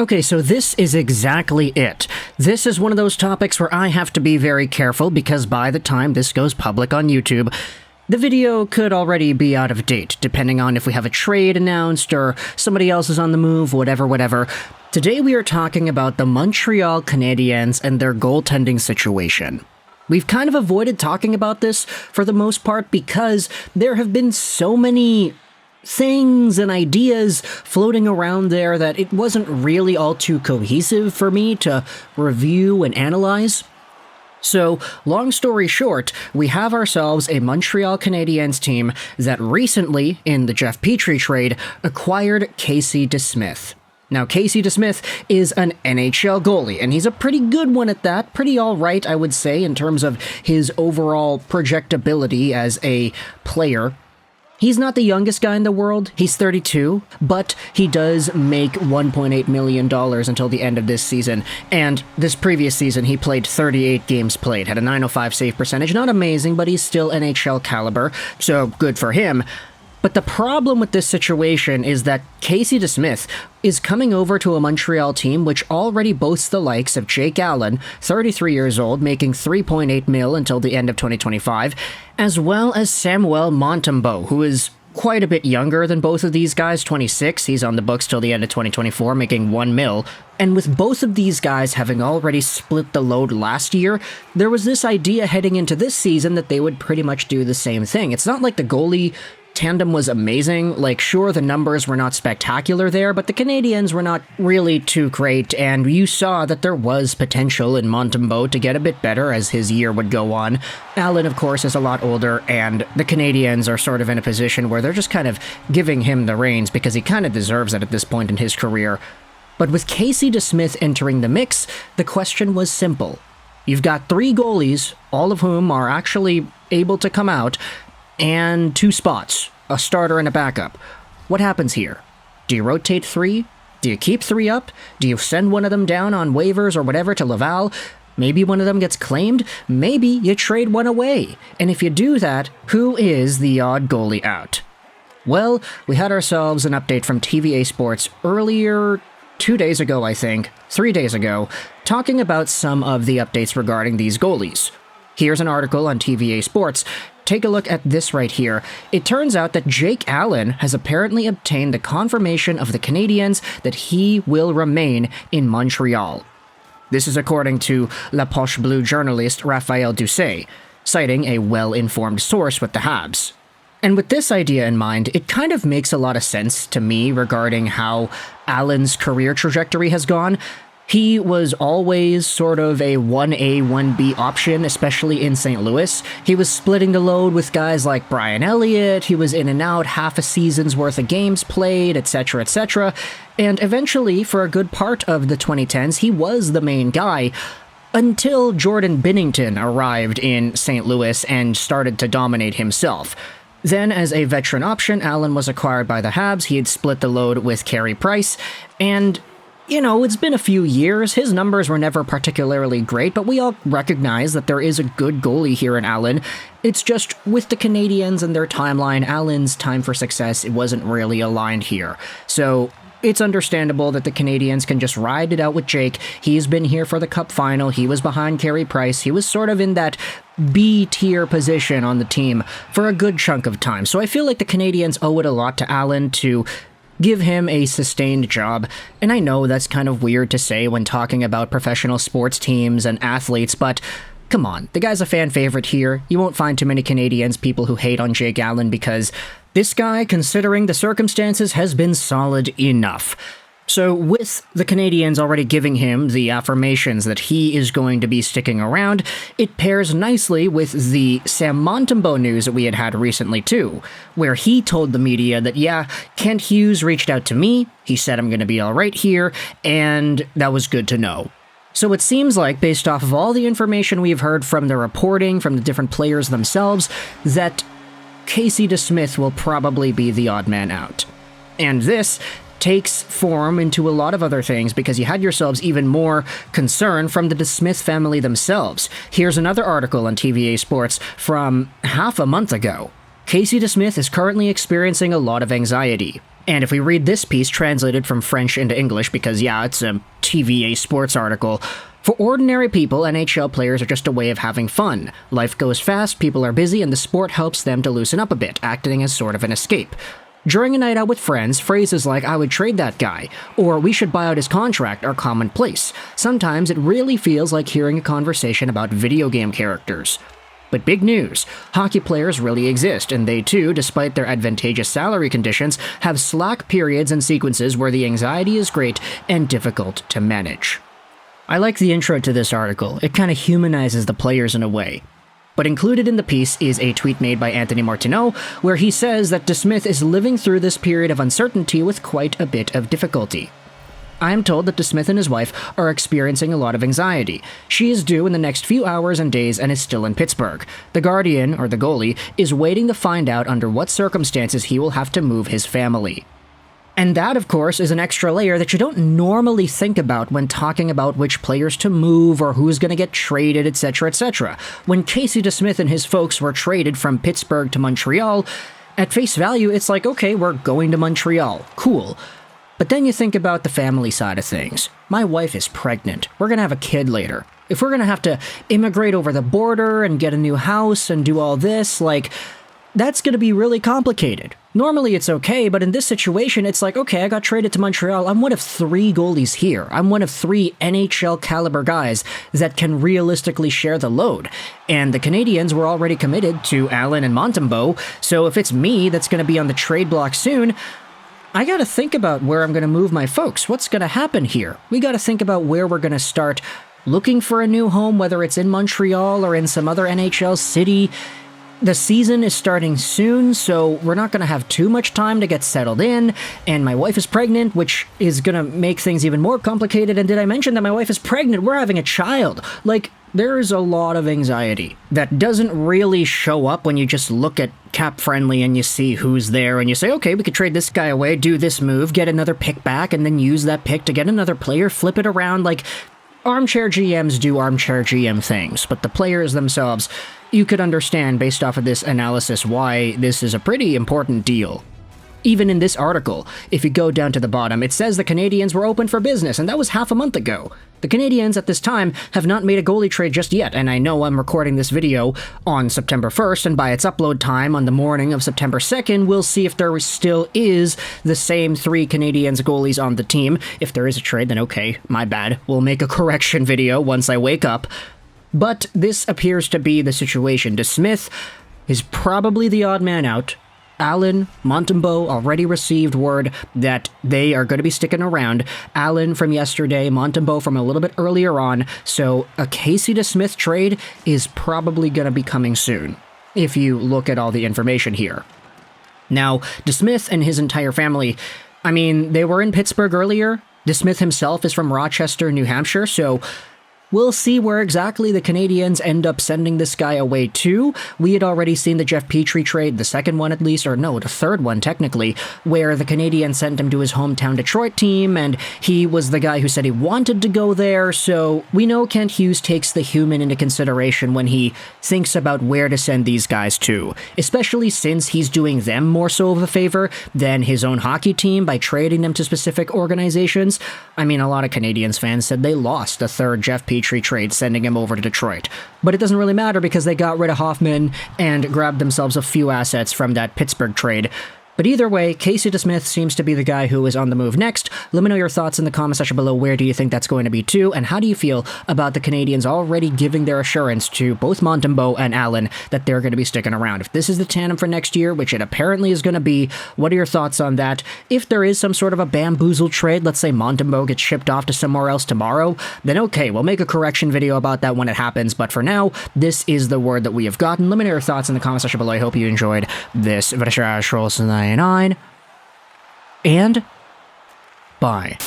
Okay, so this is exactly it. This is one of those topics where I have to be very careful because by the time this goes public on YouTube, the video could already be out of date, depending on if we have a trade announced or somebody else is on the move, whatever. Today we are talking about the Montreal Canadiens and their goaltending situation. We've kind of avoided talking about this for the most part because there have been so many things and ideas floating around there that it wasn't really all too cohesive for me to review and analyze. So, long story short, we have ourselves a Montreal Canadiens team that recently, in the Jeff Petrie trade, acquired Casey DeSmith. Now, Casey DeSmith is an NHL goalie, and he's a pretty good one at that. Pretty alright, I would say, in terms of his overall projectability as a player. He's not the youngest guy in the world, he's 32, but he does make $1.8 million until the end of this season, and this previous season he played 38 games played, had a .905 save percentage, not amazing, but he's still NHL caliber, so good for him. But the problem with this situation is that Casey DeSmith is coming over to a Montreal team which already boasts the likes of Jake Allen, 33 years old, making $3.8 million until the end of 2025, as well as Samuel Montembeault, who is quite a bit younger than both of these guys, 26. He's on the books till the end of 2024, making $1 million. And with both of these guys having already split the load last year, there was this idea heading into this season that they would pretty much do the same thing. It's not like the goalie tandem was amazing. Like, sure, the numbers were not spectacular there, but the Canadiens were not really too great, and you saw that there was potential in Montembeault to get a bit better as his year would go on. Allen, of course, is a lot older, and the Canadiens are sort of in a position where they're just kind of giving him the reins because he kind of deserves it at this point in his career. But with Casey DeSmith entering the mix, the question was simple. You've got 3 goalies, all of whom are actually able to come out, and 2 spots, a starter and a backup. What happens here? Do you rotate 3? Do you keep 3 up? Do you send one of them down on waivers or whatever to Laval? Maybe one of them gets claimed? Maybe you trade one away. And if you do that, who is the odd goalie out? Well, we had ourselves an update from TVA Sports earlier, 2 days ago I think, 3 days ago, talking about some of the updates regarding these goalies. Here's an article on TVA Sports. Take a look at this right here. It turns out that Jake Allen has apparently obtained the confirmation of the Canadiens that he will remain in Montreal. This is according to La Poche Bleue journalist Raphael Doucet, citing a well-informed source with the Habs. And with this idea in mind, it kind of makes a lot of sense to me regarding how Allen's career trajectory has gone. He was always sort of a 1A, 1B option, especially in St. Louis. He was splitting the load with guys like Brian Elliott, he was in and out half a season's worth of games played, etc., etc. And eventually, for a good part of the 2010s, he was the main guy, until Jordan Binnington arrived in St. Louis and started to dominate himself. Then, as a veteran option, Allen was acquired by the Habs, he had split the load with Carey Price, and you know, it's been a few years, his numbers were never particularly great, but we all recognize that there is a good goalie here in Allen. It's just, with the Canadiens and their timeline, Allen's time for success, it wasn't really aligned here. So, it's understandable that the Canadiens can just ride it out with Jake. He's been here for the Cup final, he was behind Carey Price, he was sort of in that B-tier position on the team for a good chunk of time. So I feel like the Canadiens owe it a lot to Allen to give him a sustained job, and I know that's kind of weird to say when talking about professional sports teams and athletes, but come on, the guy's a fan favorite here. You won't find too many Canadiens people who hate on Jake Allen because this guy, considering the circumstances, has been solid enough. So with the Canadiens already giving him the affirmations that he is going to be sticking around, it pairs nicely with the Sam Montembeault news that we had recently too, where he told the media that, yeah, Kent Hughes reached out to me, he said I'm going to be alright here, and that was good to know. So it seems like, based off of all the information we've heard from the reporting, from the different players themselves, that Casey DeSmith will probably be the odd man out. And this takes form into a lot of other things because you had yourselves even more concern from the DeSmith family themselves. Here's another article on TVA Sports from half a month ago. Casey DeSmith is currently experiencing a lot of anxiety. And if we read this piece translated from French into English, because yeah, it's a TVA sports article, for ordinary people, NHL players are just a way of having fun. Life goes fast, people are busy, and the sport helps them to loosen up a bit, acting as sort of an escape. During a night out with friends, phrases like, "I would trade that guy," or "we should buy out his contract," are commonplace. Sometimes it really feels like hearing a conversation about video game characters. But big news, hockey players really exist, and they too, despite their advantageous salary conditions, have slack periods and sequences where the anxiety is great and difficult to manage. I like the intro to this article. It kind of humanizes the players in a way. But included in the piece is a tweet made by Anthony Martineau, where he says that DeSmith is living through this period of uncertainty with quite a bit of difficulty. I am told that DeSmith and his wife are experiencing a lot of anxiety. She is due in the next few hours and days and is still in Pittsburgh. The Guardian, or the goalie, is waiting to find out under what circumstances he will have to move his family. And that, of course, is an extra layer that you don't normally think about when talking about which players to move or who's going to get traded, etc., etc. When Casey DeSmith and his folks were traded from Pittsburgh to Montreal, at face value, it's like, okay, we're going to Montreal. Cool. But then you think about the family side of things. My wife is pregnant. We're going to have a kid later. If we're going to have to immigrate over the border and get a new house and do all this, that's going to be really complicated. Normally it's okay, but in this situation, it's like, okay, I got traded to Montreal. I'm one of 3 goalies here. I'm one of 3 NHL caliber guys that can realistically share the load. And the Canadiens were already committed to Allen and Montembeault, so if it's me that's going to be on the trade block soon, I got to think about where I'm going to move my folks. What's going to happen here? We got to think about where we're going to start looking for a new home, whether it's in Montreal or in some other NHL city. The season is starting soon, so we're not going to have too much time to get settled in, and my wife is pregnant, which is going to make things even more complicated, and did I mention that my wife is pregnant? We're having a child. There's a lot of anxiety that doesn't really show up when you just look at Cap Friendly and you see who's there, and you say, okay, we could trade this guy away, do this move, get another pick back, and then use that pick to get another player, flip it around. Armchair GMs do armchair GM things, but the players themselves, you could understand based off of this analysis why this is a pretty important deal. Even in this article, if you go down to the bottom, it says the Canadiens were open for business, and that was half a month ago. The Canadiens at this time have not made a goalie trade just yet, and I know I'm recording this video on September 1st, and by its upload time on the morning of September 2nd, we'll see if there still is the same 3 Canadiens goalies on the team. If there is a trade, then okay, my bad. We'll make a correction video once I wake up. But this appears to be the situation. DeSmith is probably the odd man out. Allen, Montembeault already received word that they are going to be sticking around. Allen from yesterday, Montembeault from a little bit earlier on, so a Casey DeSmith trade is probably going to be coming soon, if you look at all the information here. Now, DeSmith and his entire family, they were in Pittsburgh earlier. DeSmith himself is from Rochester, New Hampshire, so we'll see where exactly the Canadiens end up sending this guy away to. We had already seen the Jeff Petrie trade, the second one at least, or no, the third one technically, where the Canadiens sent him to his hometown Detroit team, and he was the guy who said he wanted to go there, so we know Kent Hughes takes the human into consideration when he thinks about where to send these guys to, especially since he's doing them more so of a favor than his own hockey team by trading them to specific organizations. A lot of Canadiens fans said they lost the third Jeff Petrie trade sending him over to Detroit. But it doesn't really matter because they got rid of Hoffman and grabbed themselves a few assets from that Pittsburgh trade. But either way, Casey DeSmith seems to be the guy who is on the move next. Let me know your thoughts in the comment section below. Where do you think that's going to be too? And how do you feel about the Canadiens already giving their assurance to both Montembeault and Allen that they're going to be sticking around? If this is the tandem for next year, which it apparently is going to be, what are your thoughts on that? If there is some sort of a bamboozle trade, let's say Montembeault gets shipped off to somewhere else tomorrow, then okay, we'll make a correction video about that when it happens. But for now, this is the word that we have gotten. Let me know your thoughts in the comment section below. I hope you enjoyed this video. And bye.